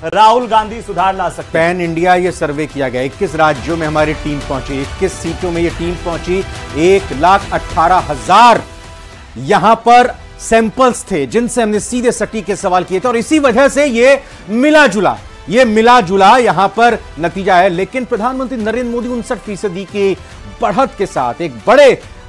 राहुल गांधी सुधार ला सकते हैं। पैन इंडिया ये सर्वे किया गया, 21 राज्यों में हमारी टीम पहुंची, 21 सीटों में ये टीम पहुंची, 1,18,000 यहां पर सैंपल्स थे जिनसे हमने सीधे सटीक के सवाल किए थे और इसी वजह से ये मिला जुला यहां पर नतीजा है। लेकिन प्रधानमंत्री नरेंद्र मोदी 59% की बढ़त के साथ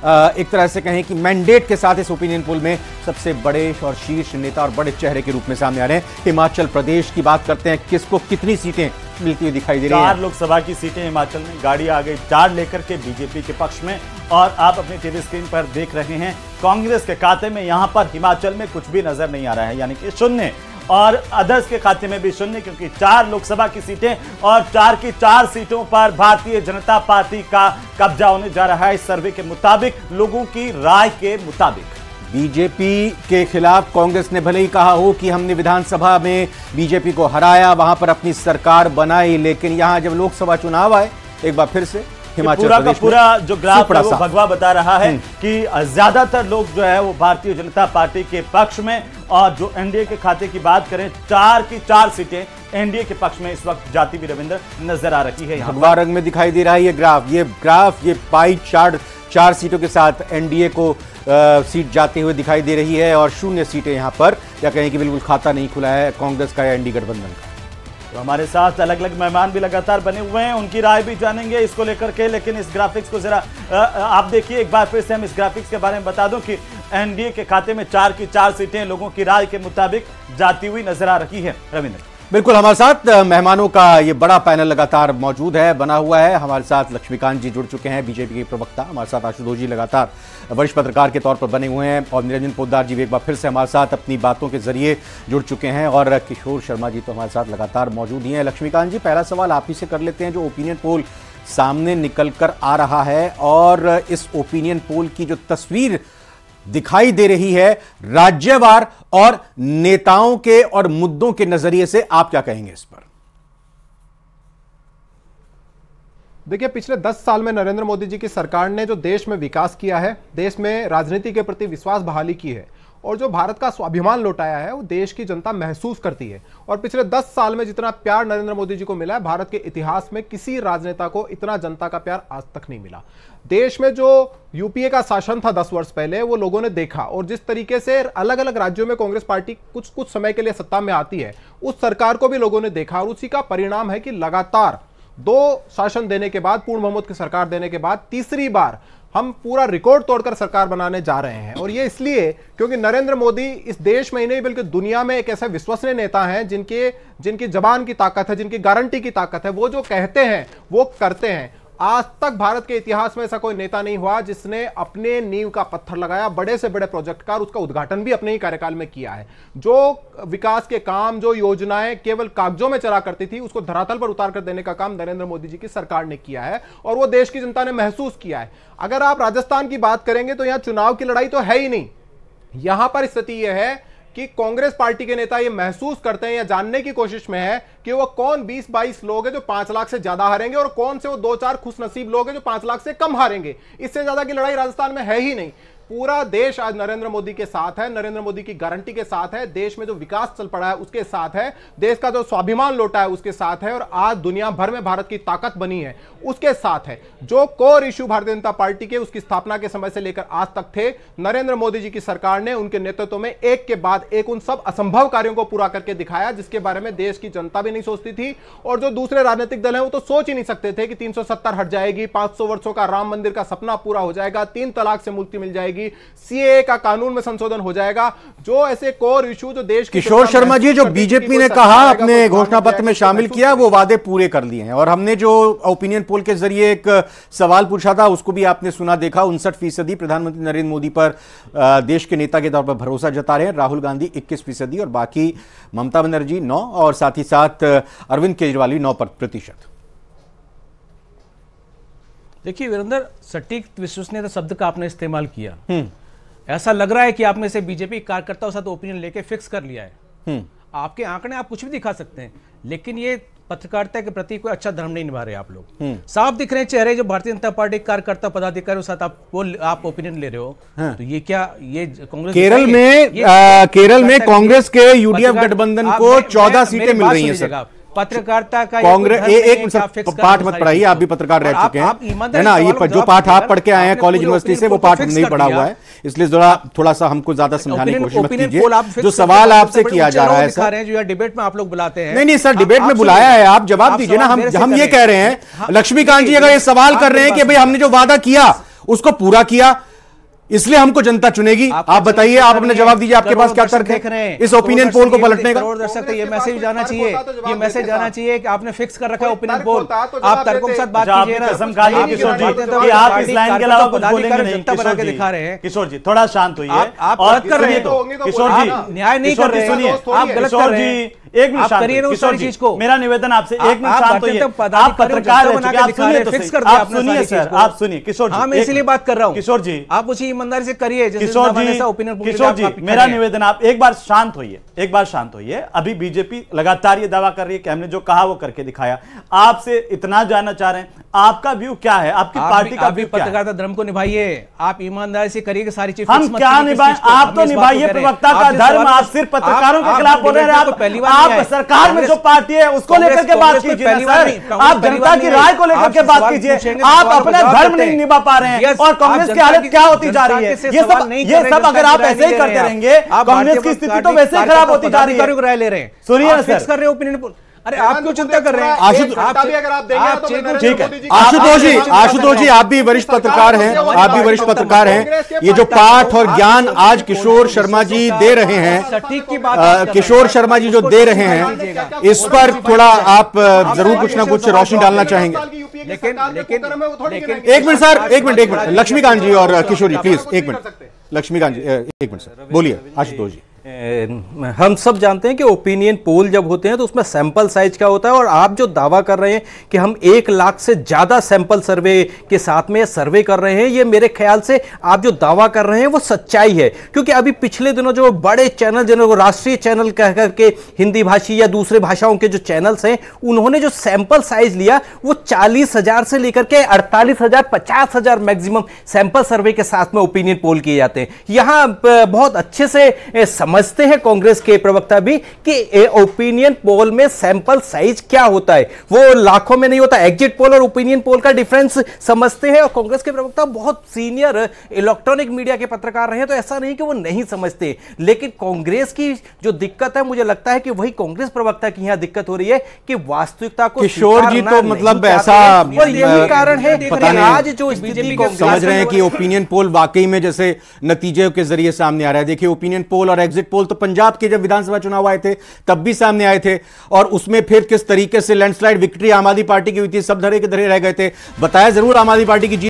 एक तरह से कहें कि मैंडेट के साथ इस ओपिनियन पोल में सबसे बड़े और शीर्ष नेता और बड़े चेहरे के रूप में सामने आ रहे हैं। हिमाचल प्रदेश की बात करते हैं, किसको कितनी सीटें मिलती हुई दिखाई दे रही हैं? 4 लोकसभा की सीटें हिमाचल में, गाड़ी आ गई 4 लेकर के बीजेपी के पक्ष में। और आप अपनी टीवी स्क्रीन पर देख रहे हैं कांग्रेस के खाते में यहां पर हिमाचल में कुछ भी नजर नहीं आ रहा है, यानी कि शून्य। और अदर्स के खाते में भी शून्य, क्योंकि 4 लोकसभा की सीटें और 4 की 4 सीटों पर भारतीय जनता पार्टी का कब्जा होने जा रहा है इस सर्वे के मुताबिक, लोगों की राय के मुताबिक। बीजेपी के खिलाफ कांग्रेस ने भले ही कहा हो कि हमने विधानसभा में बीजेपी को हराया, वहां पर अपनी सरकार बनाई, लेकिन यहां जब लोकसभा चुनाव आए एक बार फिर से पूरा का पूरा जो ग्राफ है वो भगवा बता रहा है कि ज्यादातर लोग जो है वो भारतीय जनता पार्टी के पक्ष में, और जो एनडीए के खाते की बात करें 4 की 4 सीटें एनडीए के पक्ष में इस वक्त जाती हुई रविंद्र नजर आ रही है। भगवा रंग में दिखाई दे रहा है ये पाई चार्ट 4 सीटों के साथ एनडीए को सीट जाते हुए दिखाई दे रही है और 0 सीटें यहां पर, या कहें कि बिल्कुल खाता नहीं खुला है कांग्रेस का या एनडीए गठबंधन का। तो हमारे साथ अलग अलग मेहमान भी लगातार बने हुए हैं, उनकी राय भी जानेंगे इसको लेकर के। लेकिन इस ग्राफिक्स को जरा आप देखिए एक बार फिर से, हम इस ग्राफिक्स के बारे में बता दूं कि एनडीए के खाते में 4 की 4 सीटें लोगों की राय के मुताबिक जाती हुई नजर आ रही है। रविंद्र बिल्कुल, हमारे साथ मेहमानों का ये बड़ा पैनल लगातार मौजूद है, बना हुआ है। हमारे साथ लक्ष्मीकांत जी जुड़ चुके हैं, बीजेपी के प्रवक्ता। हमारे साथ आशुतोष जी लगातार वरिष्ठ पत्रकार के तौर पर बने हुए हैं, और निरंजन पोद्दार जी भी एक बार फिर से हमारे साथ अपनी बातों के जरिए जुड़ चुके हैं, और किशोर शर्मा जी तो हमारे साथ लगातार मौजूद ही हैं। लक्ष्मीकांत जी, पहला सवाल आप ही से कर लेते हैं। जो ओपिनियन पोल सामने निकल कर आ रहा है और इस ओपिनियन पोल की जो तस्वीर दिखाई दे रही है राज्यवार और नेताओं के और मुद्दों के नजरिए से, आप क्या कहेंगे इस पर? देखिए, पिछले 10 साल में नरेंद्र मोदी जी की सरकार ने जो देश में विकास किया है, देश में राजनीति के प्रति विश्वास बहाली की है और जो भारत का स्वाभिमान लौटाया है, वो देश की जनता महसूस करती है। और पिछले 10 साल में जितना प्यार नरेंद्र मोदी जी को मिला है, भारत के इतिहास में किसी राजनेता को इतना जनता का प्यार आज तक नहीं मिला। देश में जो यूपीए का शासन था 10 वर्ष पहले, वो लोगों ने देखा, और जिस तरीके से अलग अलग राज्यों में कांग्रेस पार्टी कुछ समय के लिए सत्ता में आती है, उस सरकार को भी लोगों ने देखा, और उसी का परिणाम है कि लगातार 2 शासन देने के बाद, पूर्ण बहुमत की सरकार देने के बाद तीसरी बार हम पूरा रिकॉर्ड तोड़कर सरकार बनाने जा रहे हैं। और ये इसलिए क्योंकि नरेंद्र मोदी इस देश में ही नहीं बल्कि दुनिया में एक ऐसे विश्वसनीय नेता हैं जिनकी जबान की ताकत है, जिनकी गारंटी की ताकत है, वो जो कहते हैं वो करते हैं। आज तक भारत के इतिहास में ऐसा कोई नेता नहीं हुआ जिसने अपने नींव का पत्थर लगाया, बड़े से बड़े प्रोजेक्ट का, और उसका उद्घाटन भी अपने ही कार्यकाल में किया है। जो विकास के काम, जो योजनाएं केवल कागजों में चला करती थी, उसको धरातल पर उतार कर देने का काम नरेंद्र मोदी जी की सरकार ने किया है, और वो देश की जनता ने महसूस किया है। अगर आप राजस्थान की बात करेंगे तो यहां चुनाव की लड़ाई तो है ही नहीं। यहां पर स्थिति यह है कि कांग्रेस पार्टी के नेता ये महसूस करते हैं या जानने की कोशिश में है कि वो कौन 20-22 लोग हैं जो 5 लाख से ज्यादा हारेंगे, और कौन से वो 2-4 खुशनसीब लोग हैं जो 5 लाख से कम हारेंगे। इससे ज्यादा की लड़ाई राजस्थान में है ही नहीं। पूरा देश आज नरेंद्र मोदी के साथ है, नरेंद्र मोदी की गारंटी के साथ है, देश में जो विकास चल पड़ा है उसके साथ है, देश का जो स्वाभिमान लौटा है उसके साथ है, और आज दुनिया भर में भारत की ताकत बनी है उसके साथ है। जो core issue Bharatiya Janata party के उसकी स्थापना के समय से लेकर आज तक थे, नरेंद्र मोदी जी की सरकार ने उनके नेतृत्व में एक के बाद एक उन सब असंभव कार्यों को पूरा करके दिखाया जिसके बारे में देश की जनता भी नहीं सोचती थी, और जो दूसरे राजनीतिक दल हैं वो तो सोच ही नहीं सकते थे कि 370 हट जाएगी, 500 वर्षों का राम मंदिर का सपना पूरा हो जाएगा, 3 तलाक से मुक्ति मिल जाएगी, सीएए का कानून में संशोधन हो जाएगा। जो ऐसे कोर इशू जो देश की, किशोर शर्मा जी, जो बीजेपी ने कहा अपने घोषणा पत्र में शामिल किया, वो वादे पूरे कर लिए हैं। और हमने जो ओपिनियन पोल के जरिए एक सवाल पूछा था उसको भी आपने सुना, देखा। 59% प्रधानमंत्री नरेंद्र मोदी पर देश के नेता के तौर पर भरोसा जता रहे हैं, राहुल गांधी 21% और बाकी ममता बनर्जी 9% और साथ ही साथ अरविंद केजरीवाल भी 9%। देखिए वीरेंद्र, सटीक विश्वसनीयता शब्द का आपने इस्तेमाल किया। ऐसा लग रहा है कि आपने से बीजेपी कार्यकर्ताओं के साथ ओपिनियन लेके फिक्स कर लिया है। आपके आंकड़े आप कुछ भी दिखा सकते हैं, लेकिन ये पत्रकारिता के प्रति कोई अच्छा धर्म नहीं निभा रहे आप लोग। साफ दिख रहे हैं चेहरे जो भारतीय जनता पार्टी कार्यकर्ता पदाधिकारियों के साथ आप ओपिनियन ले रहे हो। तो ये क्या, ये कांग्रेस केरल में कांग्रेस के यूडीएफ गठबंधन को 14 सीटें मिल रही हैं सर। पत्रकारिता का कांग्रेस एक पाठ मत पढ़ाइए, आप भी पत्रकार रह चुके हैं, है ना। ये जो पाठ आप पढ़ के आए हैं कॉलेज यूनिवर्सिटी से, वो पाठ नहीं पढ़ा हुआ है, इसलिए थोड़ा सा हमको ज्यादा समझाने की कोशिश मत कीजिए। जो सवाल आपसे किया जा रहा है सर, जो डिबेट में आप लोग बुलाते हैं, नहीं सर, डिबेट में बुलाया है, आप जवाब दीजिए ना। हम ये कह रहे हैं, लक्ष्मीकांत जी अगर ये सवाल कर रहे हैं कि भाई हमने जो वादा किया उसको पूरा किया, इसलिए हमको जनता चुनेगी, आप बताइए, आप अपने जवाब दीजिए, आपके पास क्या तर्क है इस ओपिनियन पोल को पलटने का? दर्शक ये मैसेज जाना चाहिए, ये मैसेज जाना चाहिए कि आपने फिक्स कर रखा है ओपिनियन पोल। आप तर्कों के साथ बात कीजिए ना। कसम खा लीजिए किशोर जी कि आप इस लाइन के अलावा कुछ बोलेंगे नहीं। बना के दिखा रहे हैं किशोर जी, थोड़ा शांत होइए। आप गलत कर रहे हैं, किशोर जी न्याय नहीं कर रहे, सुनिए, आप गलत कर रहे हैं। एक मिनट शांत होइए किशोर जी, मेरा निवेदन आपसे, एक मिनट शांत होइए। आप पत्रकार रह चुके, आप सुनिए तो सही। आप सुनिए सर, आप सुनिए किशोर जी, हाँ मैं इसीलिए बात कर रहा हूँ। किशोर जी, आप उसी ईमानदारी से करिए। किशोर जी, मेरा निवेदन, आप एक बार शांत होइए, एक बार शांत होइए। अभी बीजेपी लगातार ये दावा कर रही है कि हमने जो कहा वो करके दिखाया। आपसे इतना जानना चाह रहे हैं, आपका व्यू क्या है, आपकी पार्टी का व्यू क्या है? पत्रकारिता धर्म को निभाइए, आप ईमानदारी से करिए सारी चीज। हम क्या निभाएं? आप तो निभाइए प्रवक्ता का धर्म, आप सिर्फ पत्रकारों के खिलाफ बोल रहे हैं। आप सरकार में जो पार्टी है उसको लेकर के बात कीजिए ना सर, आप जनता की राय को लेकर के बात कीजिए। आप अपना धर्म नहीं निभा पा रहे हैं और कांग्रेस की हालत क्या होती जा रही है, ये सब अगर आप ऐसे ही करते रहेंगे, कांग्रेस की स्थिति तो वैसे ही खराब होती जा रही है। राय ले रहे हैं, सुनिए ना सर, कर रहे हो ओपिनियन। अरे आप क्यों चिंता कर रहे हैं? आशुतोष जी, आप भी वरिष्ठ पत्रकार हैं, आप भी वरिष्ठ पत्रकार हैं। ये जो पाठ और ज्ञान आज किशोर शर्मा जी दे रहे हैं, किशोर शर्मा जी जो दे रहे हैं, इस पर थोड़ा आप जरूर कुछ ना कुछ रोशनी डालना चाहेंगे। लेकिन एक मिनट सर, एक मिनट लक्ष्मीकांत जी और किशोर जी प्लीज, एक मिनट लक्ष्मीकांत जी, एक मिनट सर, बोलिए आशुतोष जी। हम सब जानते हैं कि ओपिनियन पोल जब होते हैं तो उसमें सैंपल साइज क्या होता है, और आप जो दावा कर रहे हैं कि हम 1 लाख से ज्यादा सैंपल सर्वे के साथ में सर्वे कर रहे हैं, ये मेरे ख्याल से आप जो दावा कर रहे हैं वो सच्चाई है। क्योंकि अभी पिछले दिनों जो बड़े चैनल, जिनको राष्ट्रीय चैनल कह करके हिंदी भाषी या दूसरे भाषाओं के जो चैनल्स हैं, उन्होंने जो सैंपल साइज लिया वो 40,000 से लेकर के 48,000 50,000 मैक्सिमम सैंपल सर्वे के साथ में ओपिनियन पोल किए जाते हैं। यहां बहुत अच्छे से समझते हैं कांग्रेस के प्रवक्ता भी कि ओपिनियन पोल में सैंपल साइज क्या होता है, वो लाखों में नहीं होता। एग्जिट पोल और ओपिनियन पोल का डिफरेंस समझते हैं, और कांग्रेस के प्रवक्ता बहुत सीनियर इलेक्ट्रॉनिक मीडिया के पत्रकार रहे हैं, तो ऐसा नहीं कि वो नहीं समझते। लेकिन कांग्रेस की जो दिक्कत है, मुझे लगता है कि वही कांग्रेस प्रवक्ता की यहां दिक्कत हो रही है कि वास्तविकता को किशोर जी तो मतलब ऐसा यही कारण है कि आज जो बीजेपी समझ रहे हैं कि ओपिनियन पोल वाकई में जैसे नतीजे के जरिए सामने आ रहा है। देखिए ओपिनियन पोल और एग्जिट पोल तो पंजाब के जब विधानसभा चुनाव आए थे तब भी सामने आए थे, और उसमें फिर किस तरीके से लैंडस्लाइड विक्ट्री आम आदमी पार्टी की हुई थी, सब धरे के धरे रह गए थे। बताया जरूर आम आदमी पार्टी की जीत